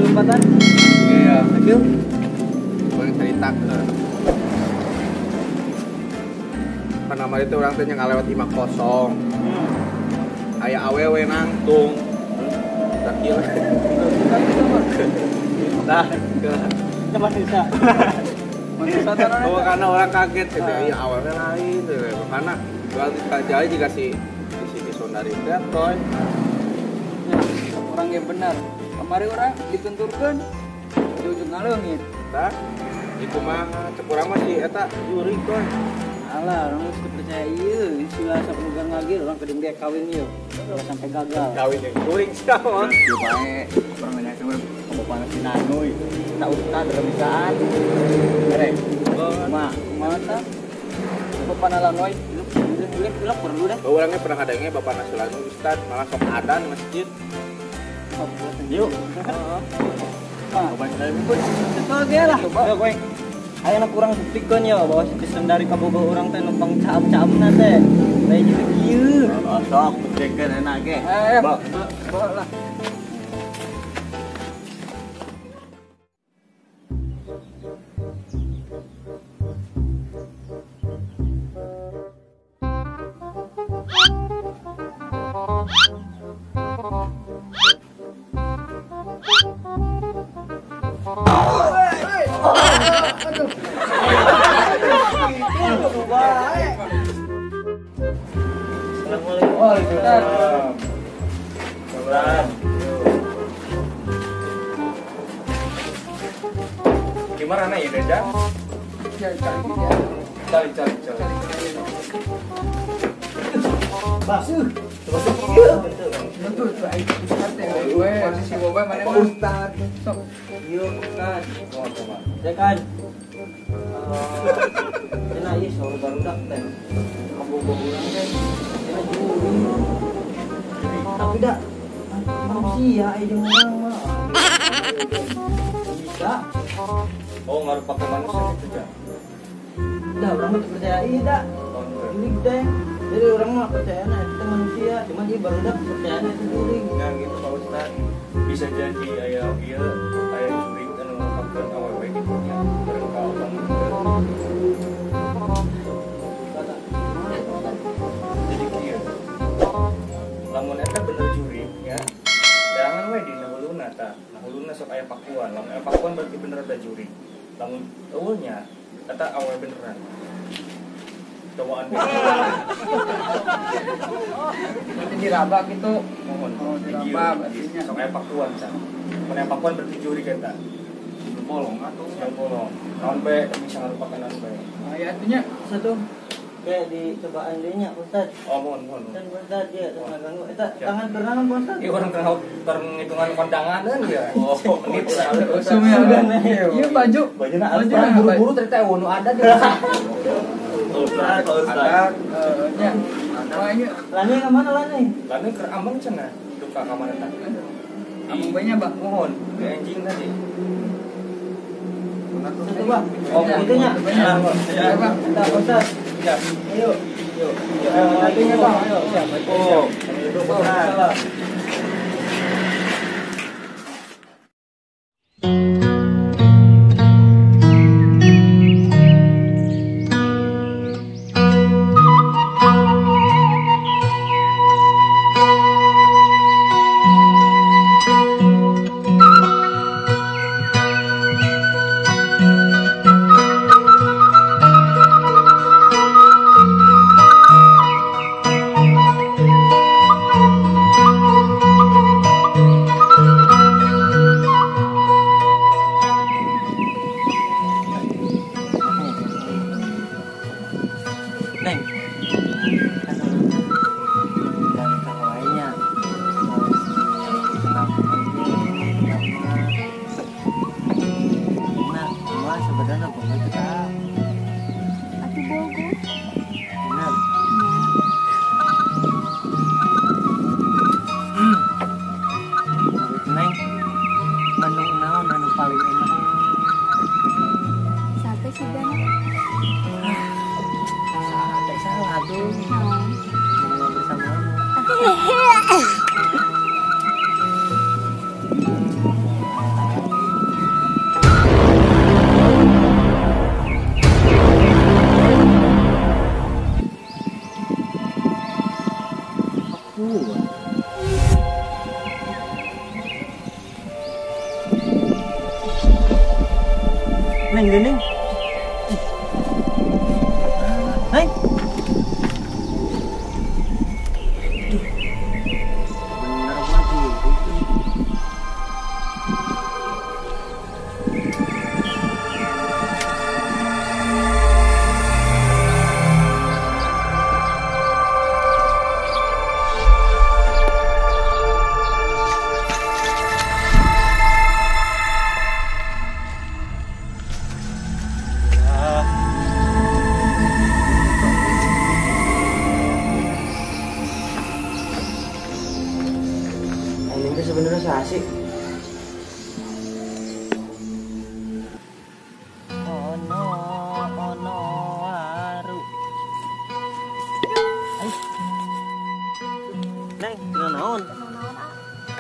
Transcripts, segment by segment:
lompatan. Iya. Aduh. Paling cerita ke. Nama itu orang teh ngalewat 5-0. Aya awewe nangtung. Tak kieu. Nah, Coba bisa. oh, karena orang kaget gitu. Iya, awewe lain gitu. Karena jadi jika si Sondari teh toy. Ya, orang yang benar. Kemarin orang dikenturkan di ujung ngaleungit. Tah, iku mah cek urang mah si eta juri toy. Alah, orang mesti percaya ieu, istilah sapelugan ngagir orang kedeng dia kawin ieu. Sampai gagal. Kawin yang kuring sama. Ieu bae orang nanya sama bapana si Nanoy. Tak ustad remisaan. Kere. Mata. Bapana Lanoy, ilok perlu dah. Orangnya pernah kadangnya Bapak Nasulanu Ustad malah sok ada di masjid. Yuk. Coba kita ikut. Betul ge lah. Ayo kowe. Aya na kurang buktikan ya bahwa si Sondari kaboga urang teh numpang caam-caamna teh. Lain gitu kieu. Sok buktikan enak ge. Bawa lah. Gimana ya Deda? Cari. Basuh. Betul tuh ai Ustaz teh gue posisi boba mana mah Ustaz. Sok. Yuk kan. Ya kan. Cenah ieu saur barudak teh. Kaboga urang teh. Cenah juri. Tapi dah manusia jeung urang mah. Bisa. Oh, ngaruh pakai manusia itu ya? Dah orang mah percaya ieu dah. Juri teh. Jadi orang mah percaya kita manusia, cuma dia baru dah percaya itu juri. Nah gitu Pak Ustad. Bisa jadi aya ieu aya juri anu ngungkapkeun awewe di dunia. Bareng ka Allah jadi kieu. Lamun eta bener juri ya. Jangan we dina huluna tah. Nah huluna sok aya pakuan. Lamun aya pakuan berarti bener ada juri. Lamun eueuhnya eta awewe beneran. Cobaan Nanti diraba gitu. mohon diraba di artinya. sok aya pakuan tah. Mun aya pakuan berarti juri kita. Bolong atuh. Yang bolong. Naon bae bisa ngarupakeun naon bae. Ya artinya Satu kayak di cobaan dia nya Ustaz. Oh, mohon. Dan Ustaz dia tengah ganggu. Eta tangan berenang Ustaz. Iya orang tengah perhitungan kondangan ya. Oh, menit lah. usumnya udah. Iya baju. Bajuna Baju buru-buru ternyata nu ada di. Ustaz. nya. Wahnya Lani ke mana Lani? Lalu keur aman cenah. Duka ka mana tah? amung banyak, Pak. Mohon, ke anjing tadi. Satu Bang. Oh, itunya. banyak. Ya, Bang. Kita Ustaz. Ya. Ayo. Latinya Bang. Ayo. Oh, itu benar. Neng gening. Neng. Bener lagi. Ini sebenarnya sih. Ono waru. Ai. Neng, naon?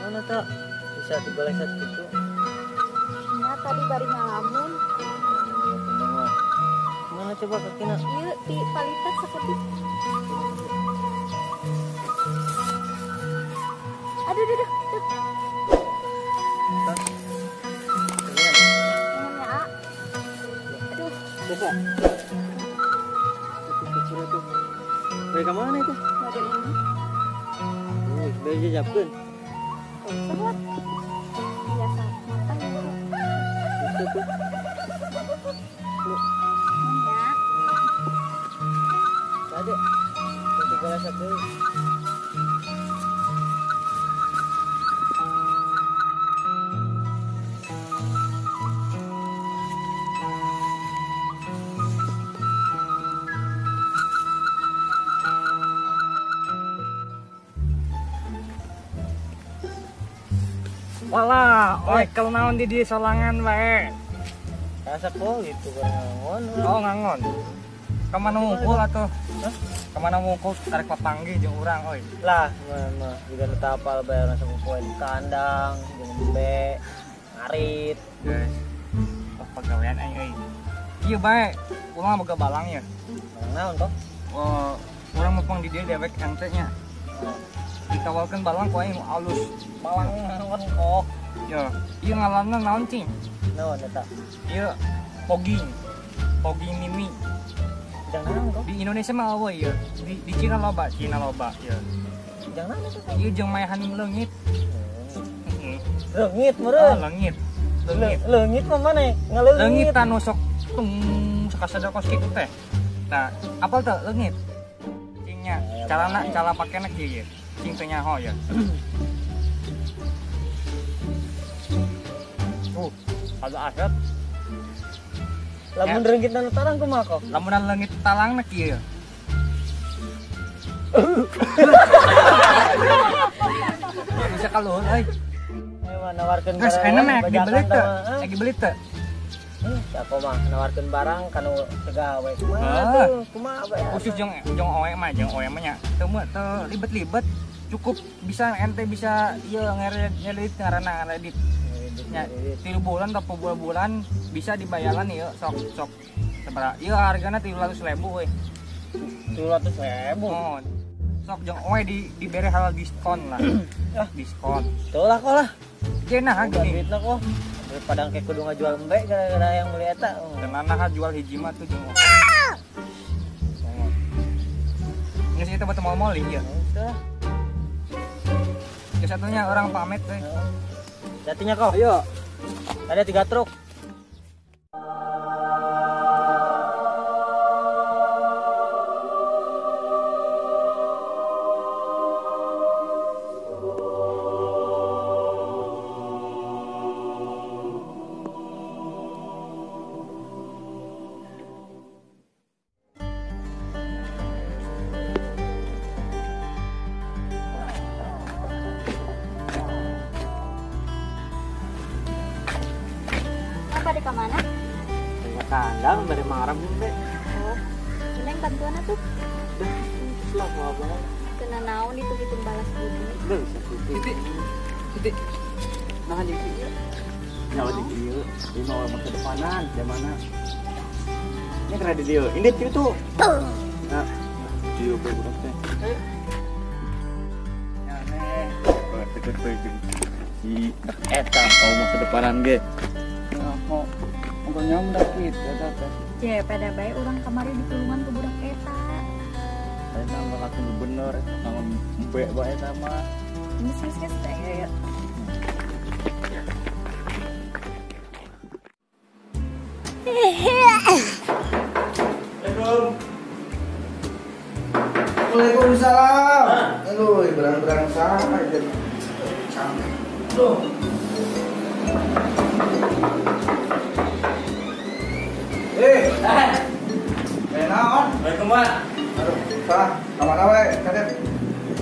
Mana tuh? Bisa digoleset gitu. Nah, tadi bari ngalamun. Mana coba kakina? Ieu di palitat seperti. Aduh, aduh, aduh. Nengennya, A. Aduh, Bisa. Kecil tuh. Baik ke mana itu? badan ini. Baik jajapkeun. Oh, sehat. Biasa makan dulu. Itu tuh. Nengennya. Ada. Nanti goleset deui. Walah, oekel naon di dieu solangan wae. Rasa kok gitu ngangon. Oh, ngangon. Kemana ngumpul atuh? Kemana ngumpul tarik papanggih jeung urang euy. Lah, mah juga nu tapal bae langsung poe di kandang, jeung embe, ngarit. Guys. Oh, pagawean aing euy. Ieu bae, urang boga balang ya. Naon kok? Oh, urang mumpung di dieu dewek ente nya. Dikawalkeun balang ku aing nu alus. Balang naon kok? Yo, ieu ngaranna naon cing? Naon eta? Ieu pogging. Pogging mimi. Jangan naon kok? Di Indonesia mah eueuh ieu. Di Cina loba ya. Jangan naon eta? Ieu jeung maehan leungit. Leungit Oh, meureun. leungit. Leungit. Leungit mah mana? Ngaleungit. Leungit anu sok tung sakasada kos kitu teh. Nah, apal teh leungit? Cingnya, cara pakena kieu. Cing teh nyaho ya. Agak aset. Lamun reungit anu tarang kumaha kok? Lamunan leungit talangna kieu. Bisa kaluhur euy. Ayo mah nawarkeun Geus enak mah bajakan dibeli teh. mah. Lagi beli teh. Aku mah nawarkeun barang kanu tegawe. Ah. Kumaha tuh? Kumaha bae? Khusus jeung oe mah nya teu libet-libet cukup bisa ente bisa ieu ngeredit ngaranna ngeredit nya 3 bulan atau bulan bisa dibayaran ieu sok sabaraha ieu hargana 300.000 we 300.000. oh sok jeung oe dibere halal diskon lah diskon Tuh lah kok lah. cenah Bukan gini duitna kok. Daripada engke kudu ngajual embe gara-gara yang beli eta. kenana jual hiji mah tuh jeung geus eta buat mall-mall ieu Udah. geus satunya orang pamit we Jatinya kok. ayo Ada 3 truk. Pada ke mana? Ke kandang bari marem teh. Oh, Neng bantuan tuh. Lah mau banget. Kena naon itu hitung balas budi. Duh, sakit. titik Nah di sini. Nyawa di dieu. Di mau ke depanan, di mana? Ini kena di dieu. Ini itu. Nah, dieu budak teh. si eta kau masa depanan ge. Mau nyam dah kita tata. Ya pada baik orang kemarin di kulungan ke budak eta. Saya nambah aku bener, nang mbek bae eta mah. Mis ya. Assalamualaikum. Waalaikumsalam. Aduh, berang-berang sama aja. Sampai. Tuh. Naon? Assalamualaikum, Pak. Aduh, salah. Kemana we? Kadet.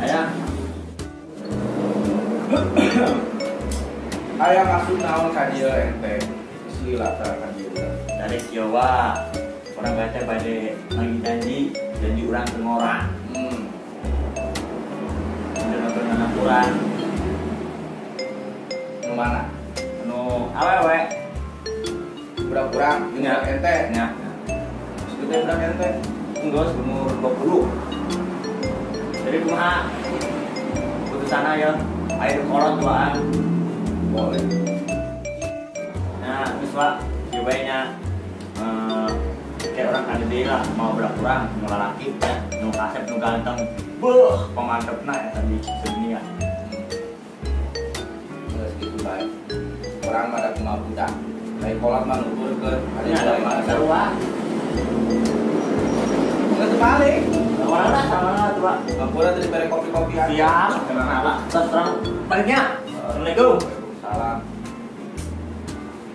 Ayah. Aya maksud naon ka dieu ente? Lila ka dieu. Dari Jawa. Orang baca pada lagi janji orang ke orang. Udah nonton anak kurang. Nu mana? Nu awewe. Kurang-kurang Ya. ente. Ya. Gede berapa ente? Enggak, umur 20. Jadi kumaha? Putusan aja. Air kolot tuaan. Boleh. Nah, terus Pak, cobainnya kayak orang ada lah mau kurang mau laki ya, nu kasep nu ganteng. Beuh, pemantepna ya tadi sedunia. Geus kitu bae. Orang mah da kumaha budak. Lain kolot mah nuturkeun. Ini ada mana sarua? Geus balik. Mana sama tuh Pak? Ngampura tadi bare kopi-kopi aja. Siap, kenapa? Terang baliknya. Assalamualaikum. Salam.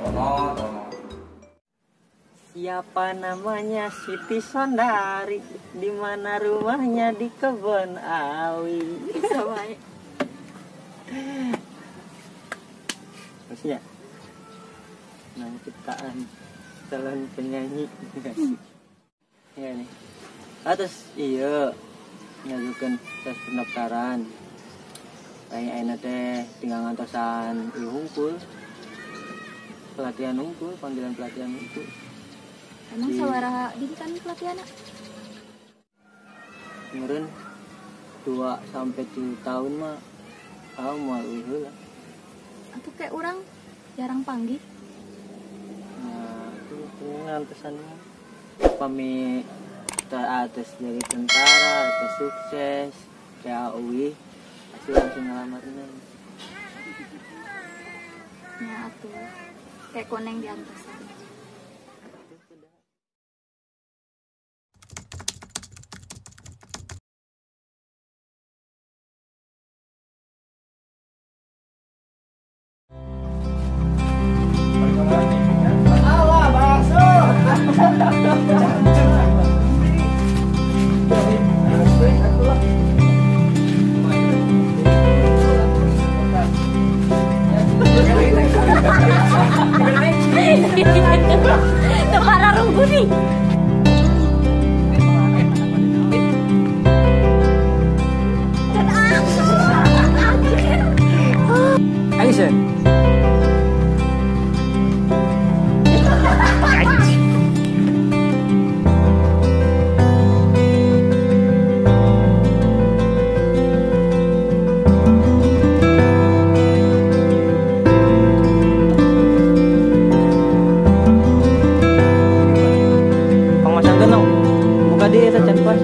Tono. Siapa namanya Siti Sondari? Di mana rumahnya? Di Kebon Awi. Bisa baik. Maksudnya nama ciptaan calon penyanyi. Ya nih. Atas iya ngajukan tes pendaftaran. Kayak enak teh tinggal ngantosan hungkul. Pelatihan hungkul, panggilan pelatihan hungkul. Emang sawara di kan pelatihan? Kemarin 2 sampai 7 tahun mah aku mau lah. Atau kayak orang jarang panggil. Nah, itu ngantesannya pami atas dari tentara, atas sukses, kayak UI, pasti langsung ngalamarnya. Ya tuh kayak koneng di antasan. Tempat runggu nih. Aisyah. Pengmasan tenang. Buka dia saja pas.